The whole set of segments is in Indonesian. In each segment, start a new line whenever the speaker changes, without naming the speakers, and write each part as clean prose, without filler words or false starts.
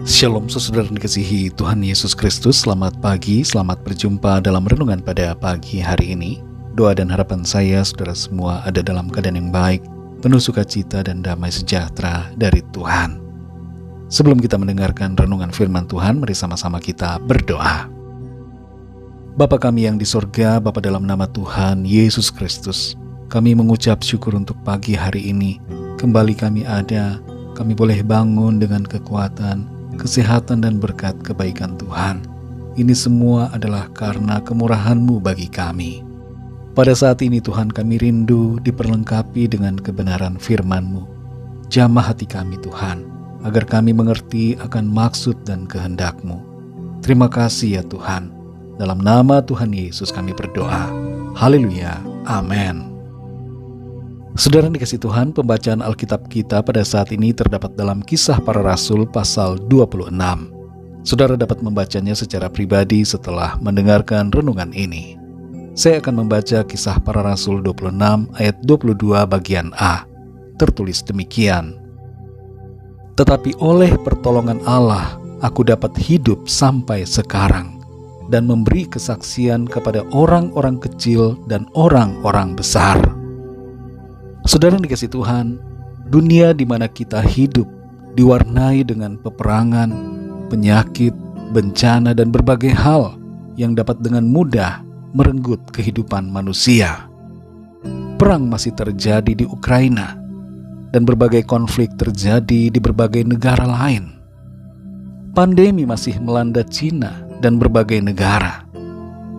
Shalom saudara yang dikasihi Tuhan Yesus Kristus. Selamat pagi, selamat berjumpa dalam renungan pada pagi hari ini. Doa dan harapan saya saudara semua ada dalam keadaan yang baik, penuh sukacita dan damai sejahtera dari Tuhan. Sebelum kita mendengarkan renungan firman Tuhan, mari sama-sama kita berdoa. Bapa kami yang di sorga, Bapa dalam nama Tuhan Yesus Kristus, kami mengucap syukur untuk pagi hari ini. Kembali kami ada, kami boleh bangun dengan kekuatan, kesehatan dan berkat kebaikan Tuhan. Ini semua adalah karena kemurahan-Mu bagi kami. Pada saat ini Tuhan, kami rindu diperlengkapi dengan kebenaran firman-Mu. Jamah hati kami Tuhan, agar kami mengerti akan maksud dan kehendak-Mu. Terima kasih ya Tuhan. Dalam nama Tuhan Yesus kami berdoa. Haleluya. Amin. Saudara yang dikasihi Tuhan, pembacaan Alkitab kita pada saat ini terdapat dalam Kisah Para Rasul pasal 26. Saudara dapat membacanya secara pribadi setelah mendengarkan renungan ini. Saya akan membaca Kisah Para Rasul 26 ayat 22 bagian A. Tertulis demikian. Tetapi oleh pertolongan Allah, aku dapat hidup sampai sekarang dan memberi kesaksian kepada orang-orang kecil dan orang-orang besar. Saudara yang dikasihi Tuhan, dunia di mana kita hidup diwarnai dengan peperangan, penyakit, bencana, dan berbagai hal yang dapat dengan mudah merenggut kehidupan manusia. Perang masih terjadi di Ukraina, dan berbagai konflik terjadi di berbagai negara lain. Pandemi masih melanda Cina dan berbagai negara.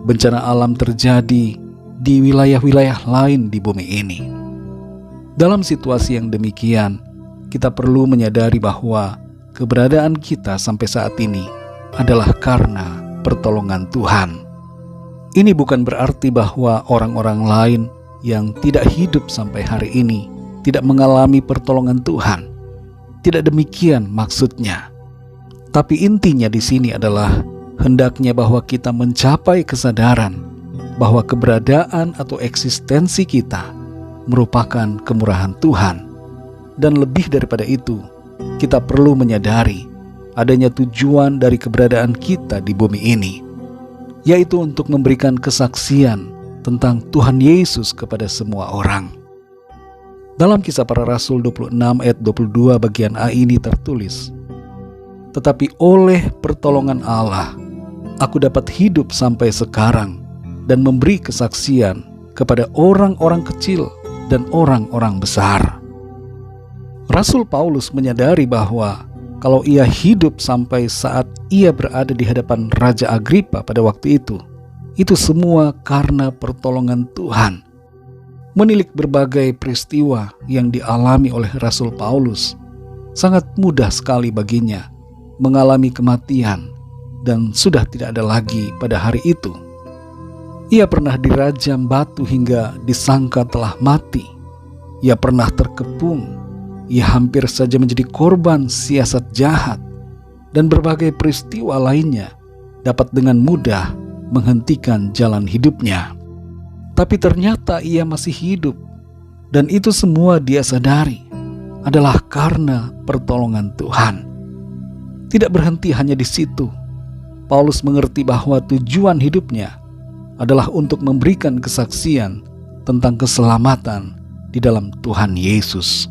Bencana alam terjadi di wilayah-wilayah lain di bumi ini. Dalam situasi yang demikian, kita perlu menyadari bahwa keberadaan kita sampai saat ini adalah karena pertolongan Tuhan. Ini bukan berarti bahwa orang-orang lain yang tidak hidup sampai hari ini tidak mengalami pertolongan Tuhan. Tidak demikian maksudnya. Tapi intinya di sini adalah hendaknya bahwa kita mencapai kesadaran bahwa keberadaan atau eksistensi kita merupakan kemurahan Tuhan. Dan lebih daripada itu, kita perlu menyadari adanya tujuan dari keberadaan kita di bumi ini, yaitu untuk memberikan kesaksian tentang Tuhan Yesus kepada semua orang. Dalam Kisah Para Rasul 26 ayat 22 bagian A ini tertulis, tetapi oleh pertolongan Allah, aku dapat hidup sampai sekarang dan memberi kesaksian kepada orang-orang kecil dan orang-orang besar. Rasul Paulus menyadari bahwa kalau ia hidup sampai saat ia berada di hadapan Raja Agripa pada waktu itu semua karena pertolongan Tuhan. Menilik berbagai peristiwa yang dialami oleh Rasul Paulus, sangat mudah sekali baginya mengalami kematian dan sudah tidak ada lagi pada hari itu. Ia pernah dirajam batu hingga disangka telah mati. Ia pernah terkepung. Ia hampir saja menjadi korban siasat jahat. Dan berbagai peristiwa lainnya dapat dengan mudah menghentikan jalan hidupnya. Tapi ternyata ia masih hidup. Dan itu semua dia sadari adalah karena pertolongan Tuhan. Tidak berhenti hanya di situ. Paulus mengerti bahwa tujuan hidupnya adalah untuk memberikan kesaksian tentang keselamatan di dalam Tuhan Yesus.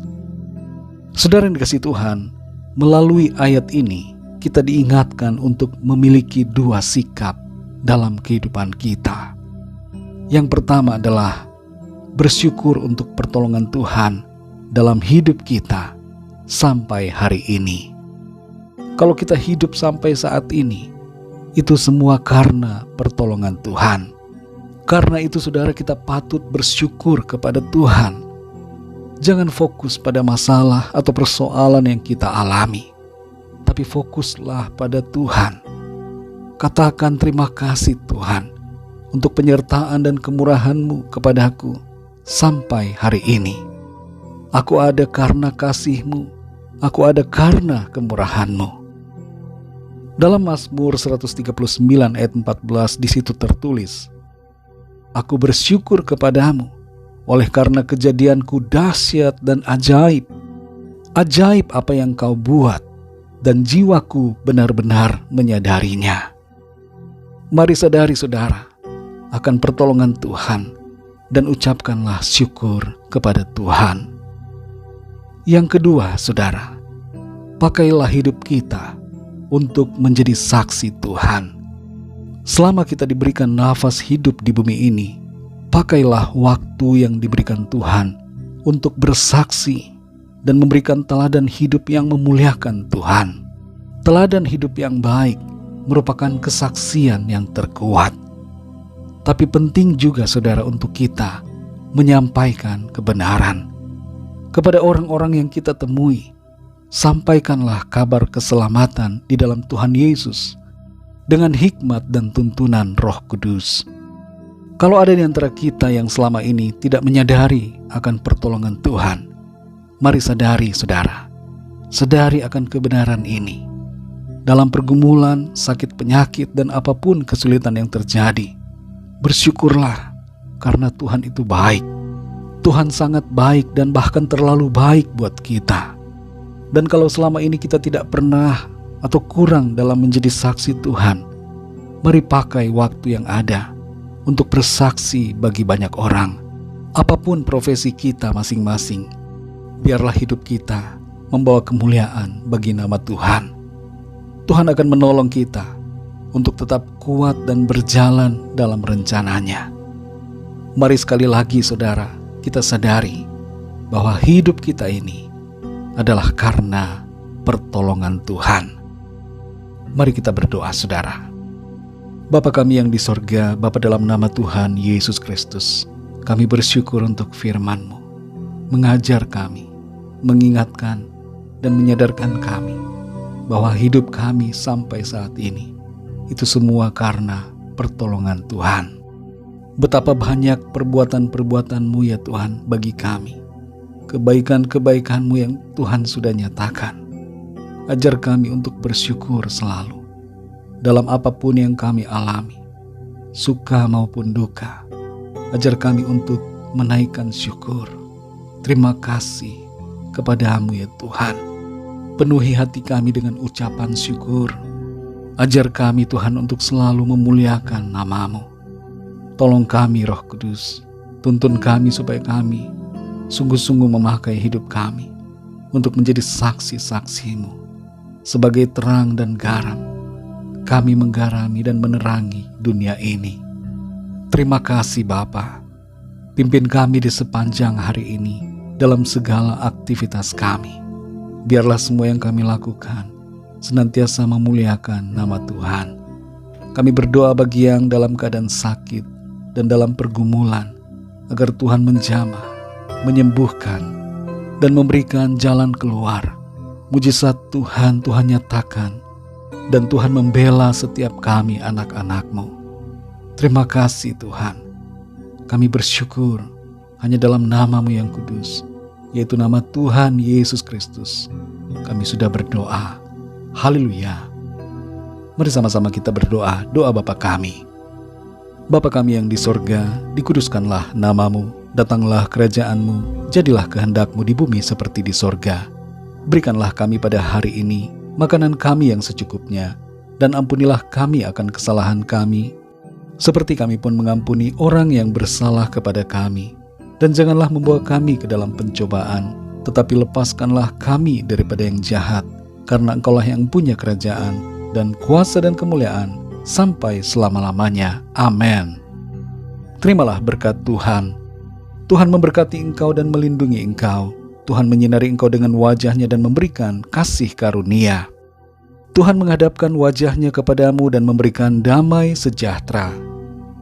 Saudara yang dikasihi Tuhan, melalui ayat ini kita diingatkan untuk memiliki dua sikap dalam kehidupan kita. Yang pertama adalah bersyukur untuk pertolongan Tuhan dalam hidup kita sampai hari ini. Kalau kita hidup sampai saat ini, itu semua karena pertolongan Tuhan. Karena itu saudara, kita patut bersyukur kepada Tuhan. Jangan fokus pada masalah atau persoalan yang kita alami, tapi fokuslah pada Tuhan. Katakan terima kasih Tuhan untuk penyertaan dan kemurahan-Mu kepadaku sampai hari ini. Aku ada karena kasih-Mu, aku ada karena kemurahan-Mu. Dalam Mazmur 139 ayat 14 di situ tertulis, aku bersyukur kepadamu oleh karena kejadianku dahsyat dan ajaib. Ajaib apa yang kau buat, dan jiwaku benar-benar menyadarinya. Mari sadari saudara akan pertolongan Tuhan dan ucapkanlah syukur kepada Tuhan. Yang kedua, saudara, pakailah hidup kita untuk menjadi saksi Tuhan. Selama kita diberikan nafas hidup di bumi ini, pakailah waktu yang diberikan Tuhan untuk bersaksi dan memberikan teladan hidup yang memuliakan Tuhan. Teladan hidup yang baik merupakan kesaksian yang terkuat. Tapi penting juga saudara untuk kita menyampaikan kebenaran kepada orang-orang yang kita temui. Sampaikanlah kabar keselamatan di dalam Tuhan Yesus dengan hikmat dan tuntunan Roh Kudus. Kalau ada di antara kita yang selama ini tidak menyadari akan pertolongan Tuhan, mari sadari saudara, sadari akan kebenaran ini. Dalam pergumulan, sakit penyakit, dan apapun kesulitan yang terjadi, bersyukurlah karena Tuhan itu baik. Tuhan sangat baik dan bahkan terlalu baik buat kita. Dan kalau selama ini kita tidak pernah atau kurang dalam menjadi saksi Tuhan, mari pakai waktu yang ada untuk bersaksi bagi banyak orang. Apapun profesi kita masing-masing, biarlah hidup kita membawa kemuliaan bagi nama Tuhan. Tuhan akan menolong kita untuk tetap kuat dan berjalan dalam rencananya. Mari sekali lagi saudara, kita sadari bahwa hidup kita ini adalah karena pertolongan Tuhan. Mari kita berdoa saudara. Bapa kami yang di sorga, Bapa dalam nama Tuhan Yesus Kristus, kami bersyukur untuk firman-Mu, mengajar kami, mengingatkan dan menyadarkan kami bahwa hidup kami sampai saat ini itu semua karena pertolongan Tuhan. Betapa banyak perbuatan-perbuatan-Mu ya Tuhan bagi kami, kebaikan-kebaikan-Mu yang Tuhan sudah nyatakan. Ajar kami untuk bersyukur selalu dalam apapun yang kami alami, suka maupun duka. Ajar kami untuk menaikkan syukur, terima kasih kepada-Mu ya Tuhan. Penuhi hati kami dengan ucapan syukur. Ajar kami Tuhan untuk selalu memuliakan nama-Mu. Tolong kami Roh Kudus, tuntun kami supaya kami sungguh-sungguh memakai hidup kami untuk menjadi saksi-saksi-Mu. Sebagai terang dan garam, kami menggarami dan menerangi dunia ini. Terima kasih Bapa. Pimpin kami di sepanjang hari ini dalam segala aktivitas kami. Biarlah semua yang kami lakukan senantiasa memuliakan nama Tuhan. Kami berdoa bagi yang dalam keadaan sakit dan dalam pergumulan, agar Tuhan menjamah, menyembuhkan, dan memberikan jalan keluar. Mujizat Tuhan nyatakan, dan Tuhan membela setiap kami anak-anak-Mu. Terima kasih Tuhan. Kami bersyukur hanya dalam nama-Mu yang kudus, yaitu nama Tuhan Yesus Kristus. Kami sudah berdoa. Haleluya. Mari sama-sama kita berdoa, doa Bapa kami. Bapa kami yang di sorga, dikuduskanlah nama-Mu, datanglah kerajaan-Mu, jadilah kehendak-Mu di bumi seperti di sorga. Berikanlah kami pada hari ini makanan kami yang secukupnya, dan ampunilah kami akan kesalahan kami, seperti kami pun mengampuni orang yang bersalah kepada kami. Dan janganlah membawa kami ke dalam pencobaan, tetapi lepaskanlah kami daripada yang jahat, karena Engkau-lah yang punya kerajaan dan kuasa dan kemuliaan sampai selama-lamanya. Amin. Terimalah berkat Tuhan. Tuhan memberkati engkau dan melindungi engkau. Tuhan menyinari engkau dengan wajah-Nya dan memberikan kasih karunia. Tuhan menghadapkan wajah-Nya kepadamu dan memberikan damai sejahtera.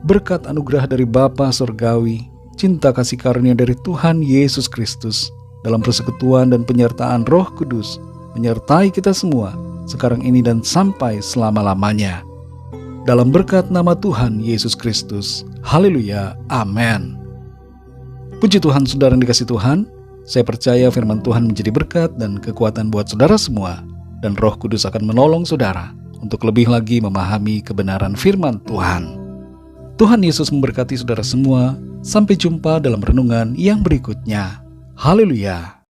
Berkat anugerah dari Bapa Surgawi, cinta kasih karunia dari Tuhan Yesus Kristus, dalam persekutuan dan penyertaan Roh Kudus, menyertai kita semua, sekarang ini dan sampai selama-lamanya. Dalam berkat nama Tuhan Yesus Kristus. Haleluya. Amin. Puji Tuhan saudara yang dikasihi Tuhan. Saya percaya firman Tuhan menjadi berkat dan kekuatan buat saudara semua. Dan Roh Kudus akan menolong saudara untuk lebih lagi memahami kebenaran firman Tuhan. Tuhan Yesus memberkati saudara semua. Sampai jumpa dalam renungan yang berikutnya. Haleluya.